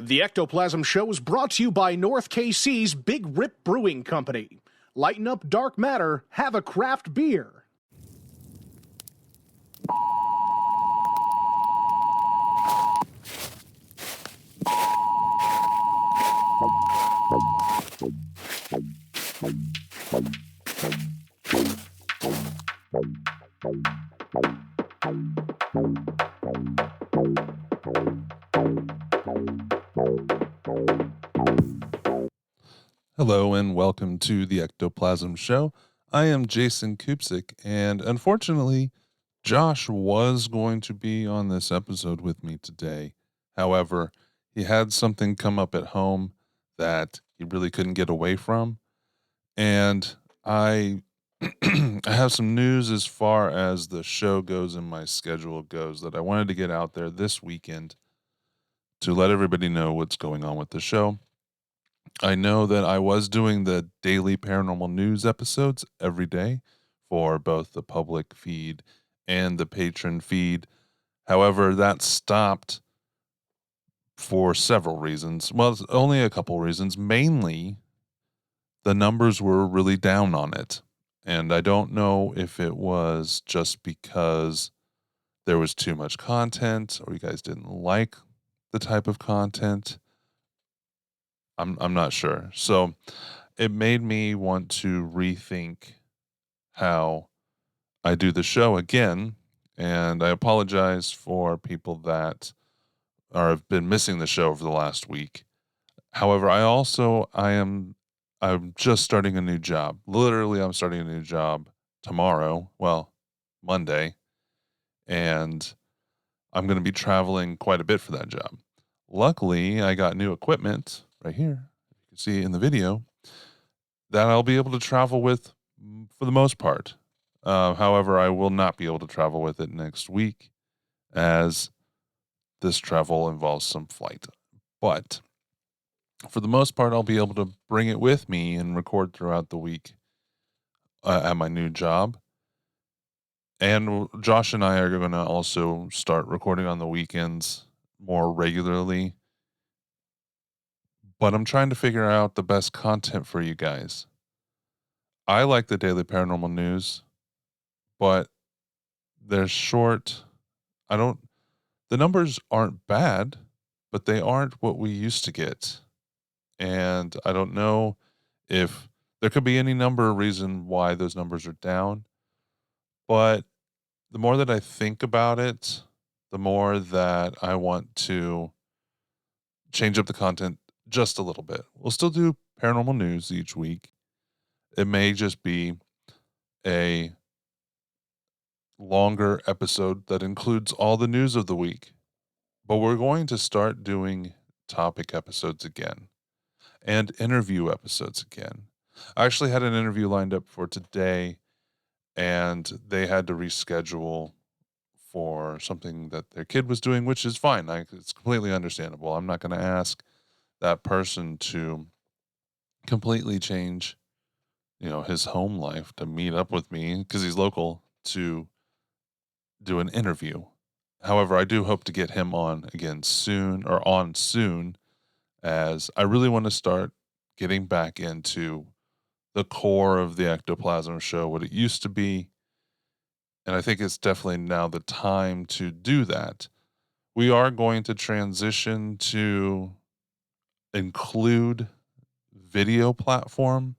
The Ectoplasm Show is brought to you by North KC's Big Rip Brewing Company. Lighten up dark matter, have a craft beer. Hello and welcome to the Ectoplasm Show. I am Jason Kupzyk, and unfortunately, Josh was going to be on this episode with me today. However, he had something come up at home that he really couldn't get away from, and I I have some news as far as the show goes and my schedule goes that I wanted to get out there this weekend to let everybody know what's going on with the show. I know that I was doing the daily paranormal news episodes every day for both the public feed and the patron feed. However, that stopped for several reasons. Well, it's only a couple reasons. Mainly, the numbers were really down on it. And I don't know if it was just because there was too much content or you guys didn't like the type of content. I'm not sure. So it made me want to rethink how I do the show again. And I apologize for people that have been missing the show over the last week. However, I'm just starting a new job. Literally, I'm starting a new job tomorrow. Well, Monday. And I'm going to be traveling quite a bit for that job. Luckily, I got new equipment right here. You can see in the video that I'll be able to travel with for the most part. However, I will not be able to travel with it next week as this travel involves some flight. But for the most part, I'll be able to bring it with me and record throughout the week at my new job. And Josh and I are going to also start recording on the weekends more regularly. But I'm trying to figure out the best content for you guys. I like the daily paranormal news, but they're short. The numbers aren't bad, but they aren't what we used to get. And I don't know if there could be any number of reasons why those numbers are down. But the more that I think about it, the more that I want to change up the content just a little bit. We'll still do paranormal news each week. It may just be a longer episode that includes all the news of the week. But we're going to start doing topic episodes again and interview episodes again. I actually had an interview lined up for today, and they had to reschedule for something that their kid was doing, which is fine. It's completely understandable. I'm not going to ask that person to completely change, his home life to meet up with me because he's local to do an interview. However, I do hope to get him on again soon, as I really want to start getting back into the core of the Ectoplasm Show, what it used to be. And I think it's definitely now the time to do that. We are going to transition to include video platform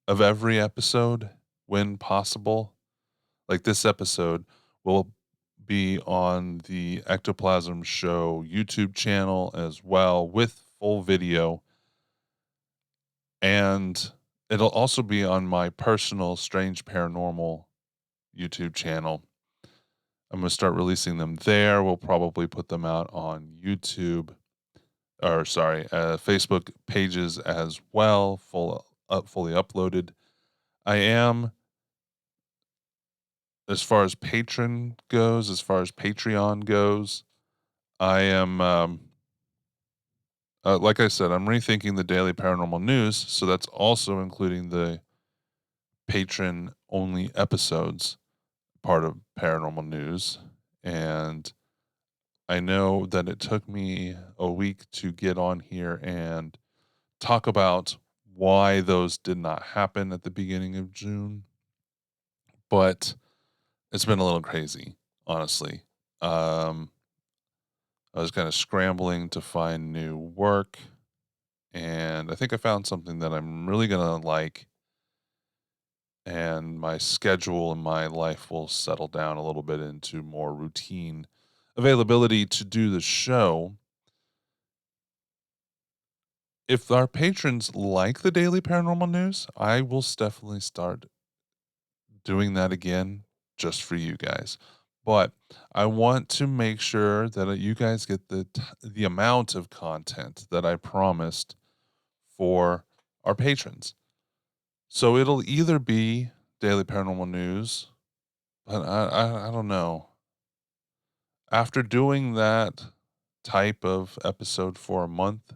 of every episode when possible. Like this episode will be on the Ectoplasm Show YouTube channel as well with full video. And it'll also be on my personal Strange Paranormal YouTube channel. I'm going to start releasing them there. We'll probably put them out on Facebook pages as well, fully uploaded. I am, as far as Patreon goes, I am, like I said, I'm rethinking the daily paranormal news. So that's also including the patron only episodes, part of paranormal news. And I know that it took me a week to get on here and talk about why those did not happen at the beginning of June, but it's been a little crazy, honestly. Um, I was kind of scrambling to find new work, and I think I found something that I'm really going to like, and my schedule and my life will settle down a little bit into more routine availability to do the show. If our patrons like the daily paranormal news, I will definitely start doing that again just for you guys. But I want to make sure that you guys get the amount of content that I promised for our patrons. So it'll either be daily paranormal news, but I don't know. After doing that type of episode for a month,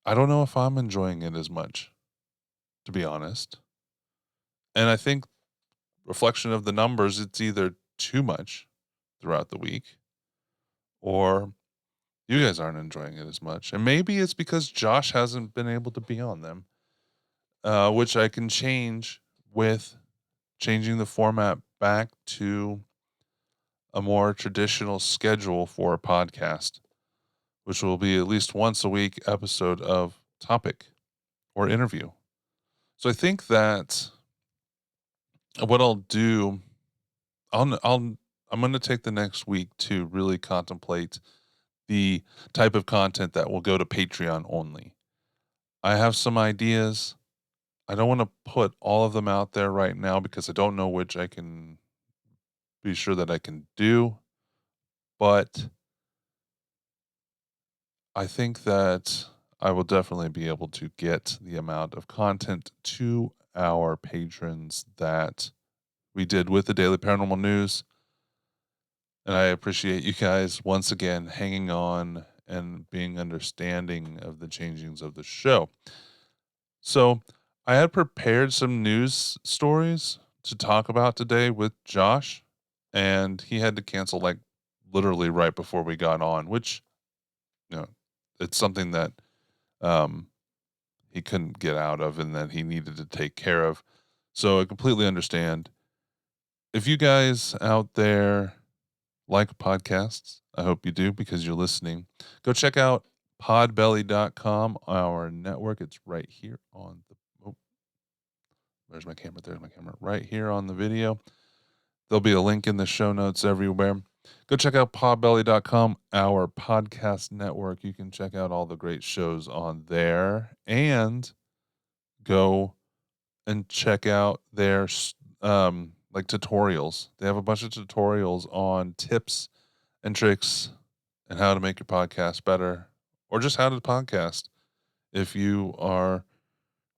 I don't know if I'm enjoying it as much, to be honest. And I think reflection of the numbers, it's either too much throughout the week or you guys aren't enjoying it as much. And maybe it's because Josh hasn't been able to be on them, which I can change with changing the format back to a more traditional schedule for a podcast, which will be at least once a week episode of topic or interview. So I think that what I'll do, I'm going to take the next week to really contemplate the type of content that will go to Patreon only. I have some ideas. I don't want to put all of them out there right now because I don't know which I can be sure that I can do, but I think that I will definitely be able to get the amount of content to our patrons that we did with the Daily Paranormal News. And I appreciate you guys once again hanging on and being understanding of the changings of the show. So I had prepared some news stories to talk about today with Josh, and he had to cancel like literally right before we got on, which, you know, it's something that um, he couldn't get out of and that he needed to take care of. So I completely understand. If you guys out there like podcasts, I hope you do because you're listening. Go check out podbelly.com, our network. It's right here on the oh, there's my camera. There's my camera. Right here on the video. There'll be a link in the show notes everywhere. Go check out podbelly.com, our podcast network. You can check out all the great shows on there and go and check out their like tutorials. They have a bunch of tutorials on tips and tricks and how to make your podcast better or just how to podcast. If you are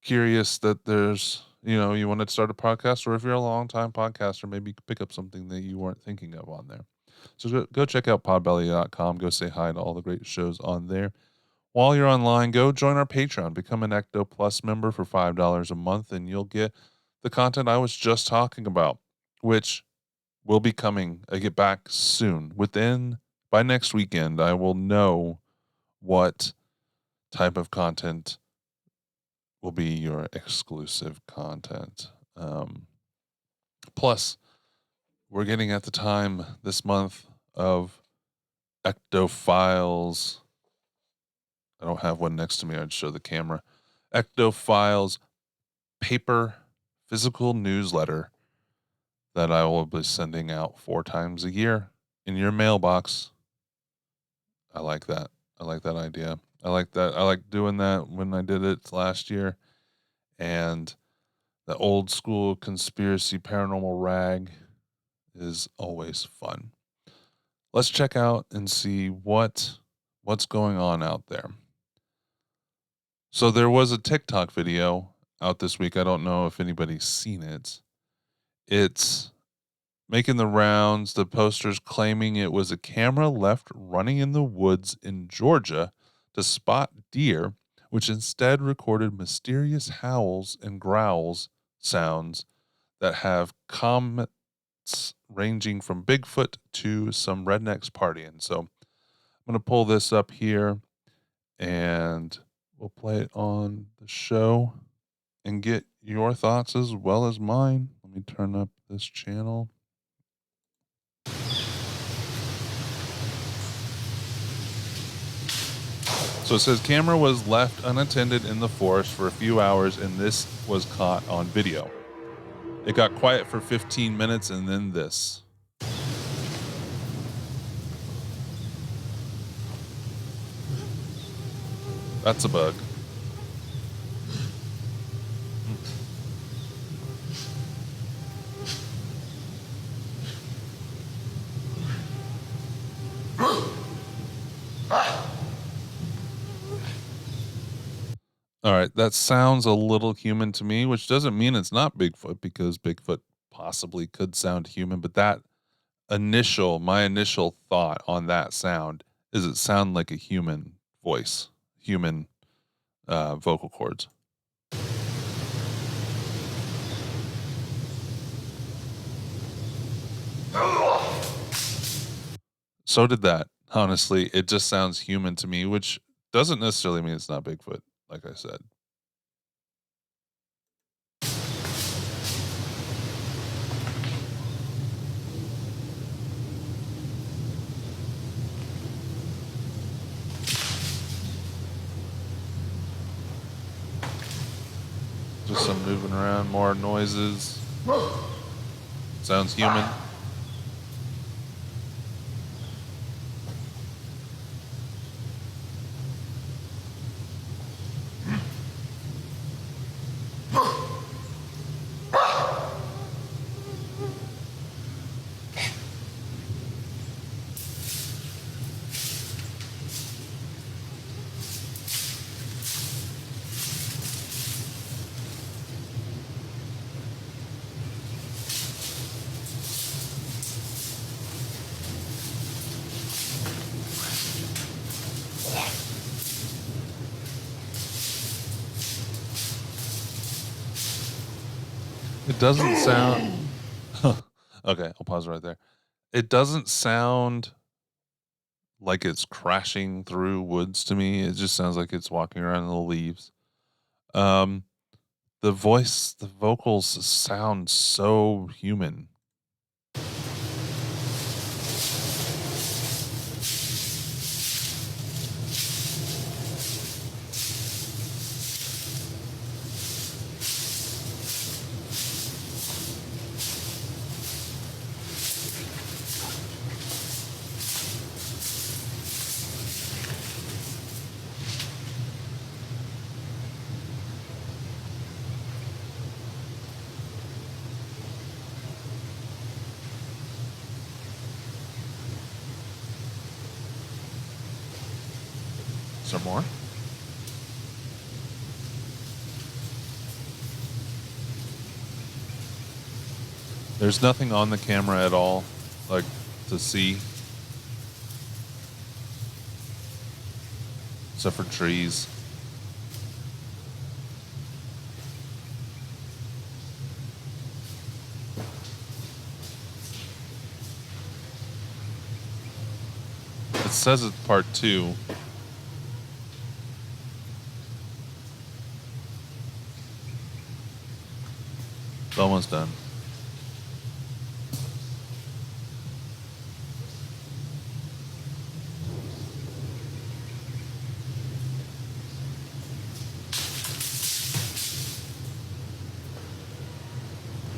curious that there's, you want to start a podcast, or if you're a long time podcaster, maybe you could pick up something that you weren't thinking of on there. So go check out podbelly.com. Go say hi to all the great shows on there. While you're online, go join our Patreon. Become an Ecto Plus member for $5 a month, and you'll get the content I was just talking about, which will be coming. I get back soon. By next weekend, I will know what type of content will be your exclusive content. Plus, we're getting at the time this month of Ectophiles. I don't have one next to me. I'd show the camera. Ectophiles paper physical newsletter that I will be sending out 4 times a year in your mailbox. I like that. I like that idea. I like that. I like doing that when I did it last year. And the old school conspiracy paranormal rag is always fun. Let's check out and see what's going on out there. So there was a TikTok video out this week. I don't know if anybody's seen it. It's making the rounds. The posters claiming it was a camera left running in the woods in Georgia to spot deer, which instead recorded mysterious howls and growls sounds that have facts ranging from Bigfoot to some rednecks partying. So I'm going to pull this up here and we'll play it on the show and get your thoughts as well as mine. Let me turn up this channel. So it says camera was left unattended in the forest for a few hours and this was caught on video. It got quiet for 15 minutes and then this. That's a bug. All right, that sounds a little human to me, which doesn't mean it's not Bigfoot because Bigfoot possibly could sound human, but my initial thought on that sound is it sound like a human voice, human vocal cords. So did that. Honestly, it just sounds human to me, which doesn't necessarily mean it's not Bigfoot, like I said. Just some moving around, more noises. Sounds human. It doesn't sound. Okay, I'll pause right there. It doesn't sound like it's crashing through woods to me. It just sounds like it's walking around in the leaves. Um, the vocals sound so human. Some more. There's nothing on the camera at all, like to see, except for trees. It says it's part 2. It's almost done.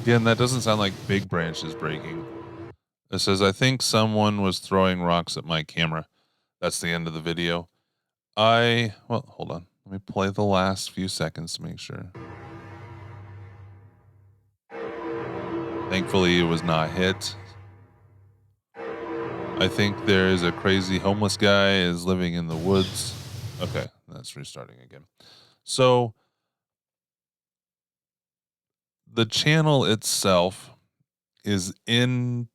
Again, that doesn't sound like big branches breaking. It says, I think someone was throwing rocks at my camera. That's the end of the video. Well, hold on. Let me play the last few seconds to make sure. Thankfully, it was not hit. I think there is a crazy homeless guy is living in the woods. Okay, that's restarting again. So the channel itself is NVTV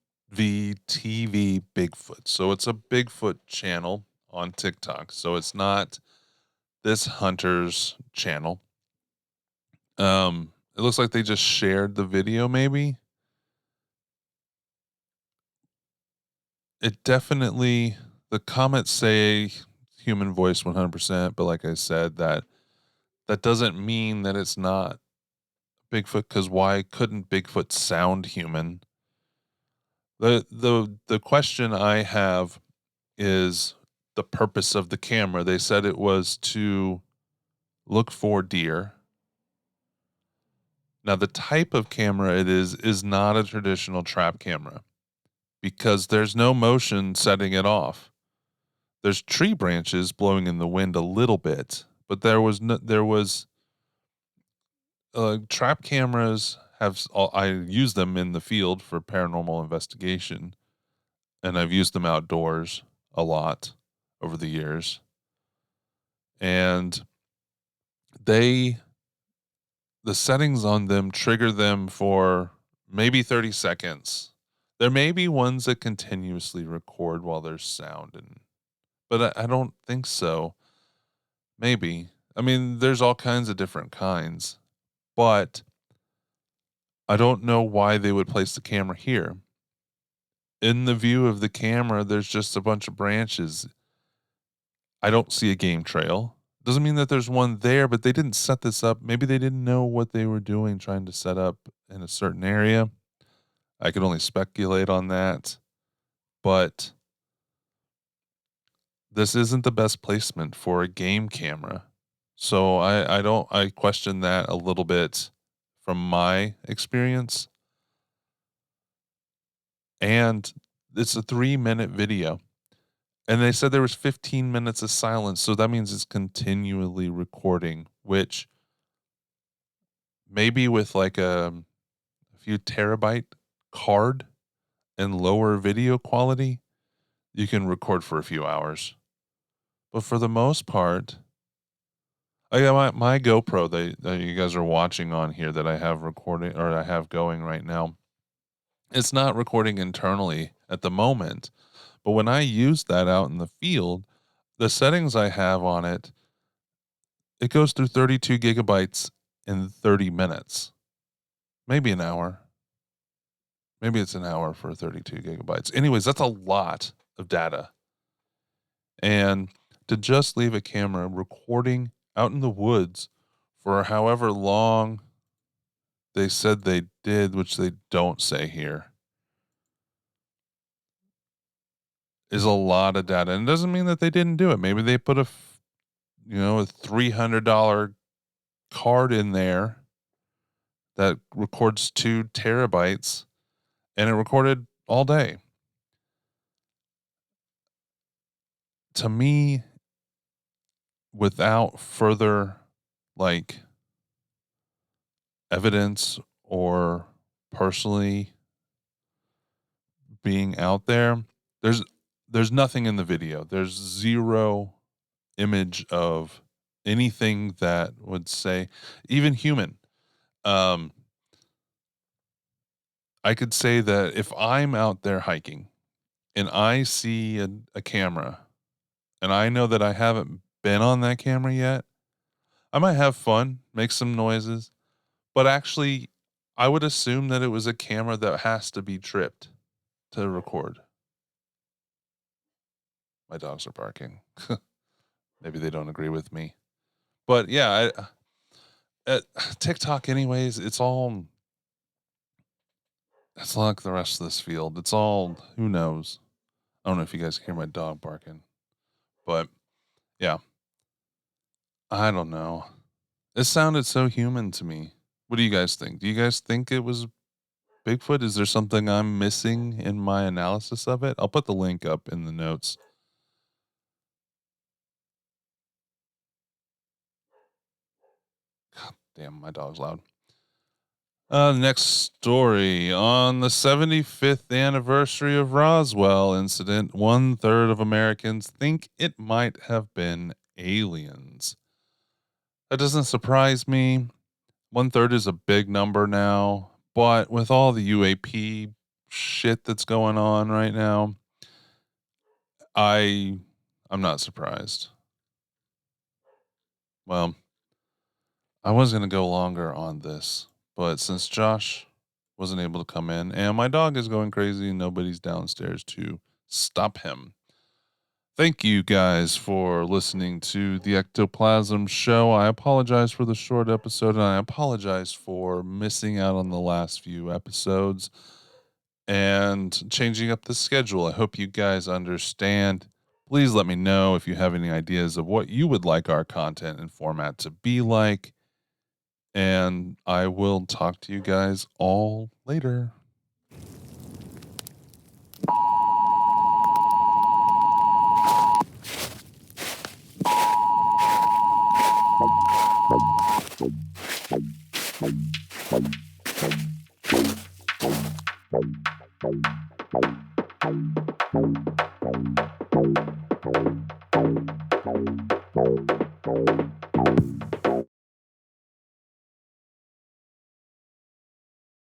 Bigfoot. So it's a Bigfoot channel on TikTok. So it's not this hunter's channel. It looks like they just shared the video maybe. it definitely, the comments say human voice 100%, but like I said, that doesn't mean that it's not Bigfoot, because why couldn't Bigfoot sound human? The question I have is the purpose of the camera. They said it was to look for deer. Now, the type of camera it is not a traditional trap camera because there's no motion setting it off. There's tree branches blowing in the wind a little bit, but there was trap cameras I use them in the field for paranormal investigation, and I've used them outdoors a lot over the years. And they the settings on them trigger them for maybe 30 seconds. There may be ones that continuously record while there's sound, but I don't think so. Maybe. I mean, there's all kinds of different kinds, but I don't know why they would place the camera here. In the view of the camera, there's just a bunch of branches. I don't see a game trail. Doesn't mean that there's one there, but they didn't set this up. Maybe they didn't know what they were doing trying to set up in a certain area. I can only speculate on that, but this isn't the best placement for a game camera. So I question that a little bit from my experience. And it's a 3-minute video. And they said there was 15 minutes of silence, so that means it's continually recording, which maybe with like a few terabyte card and lower video quality, you can record for a few hours. But for the most part, I got my GoPro that you guys are watching on here that I have recording or I have going right now. It's not recording internally at the moment, but when I use that out in the field, the settings I have on it, it goes through 32 gigabytes in 30 minutes, maybe an hour. Maybe it's an hour for 32 gigabytes. Anyways, that's a lot of data. And to just leave a camera recording out in the woods for however long they said they did, which they don't say here, is a lot of data. And it doesn't mean that they didn't do it. Maybe they put a $300 card in there that records 2 terabytes and it recorded all day. To me, without further like evidence or personally being out there, there's nothing in the video. There's zero image of anything that would say even human. Um I could say that if I'm out there hiking and I see a camera and I know that I haven't been on that camera yet, I might have fun, make some noises, but actually I would assume that it was a camera that has to be tripped to record. My dogs are barking. Maybe they don't agree with me. But yeah, at TikTok anyways, it's like the rest of this field. It's all who knows. I don't know if you guys hear my dog barking. But yeah, I don't know. It sounded so human to me. What do you guys think? Do you guys think it was Bigfoot? Is there something I'm missing in my analysis of it? I'll put the link up in the notes. God damn, my dog's loud. Next story. On the 75th anniversary of Roswell incident, 1/3 of Americans think it might have been aliens. That doesn't surprise me. 1/3 is a big number now, but with all the UAP shit that's going on right now, I I'm not surprised. Well, I was going to go longer on this, but since Josh wasn't able to come in and my dog is going crazy and nobody's downstairs to stop him. Thank you guys for listening to the Ectoplasm Show. I apologize for the short episode, and I apologize for missing out on the last few episodes and changing up the schedule. I hope you guys understand. Please let me know if you have any ideas of what you would like our content and format to be like. And I will talk to you guys all later. Bye.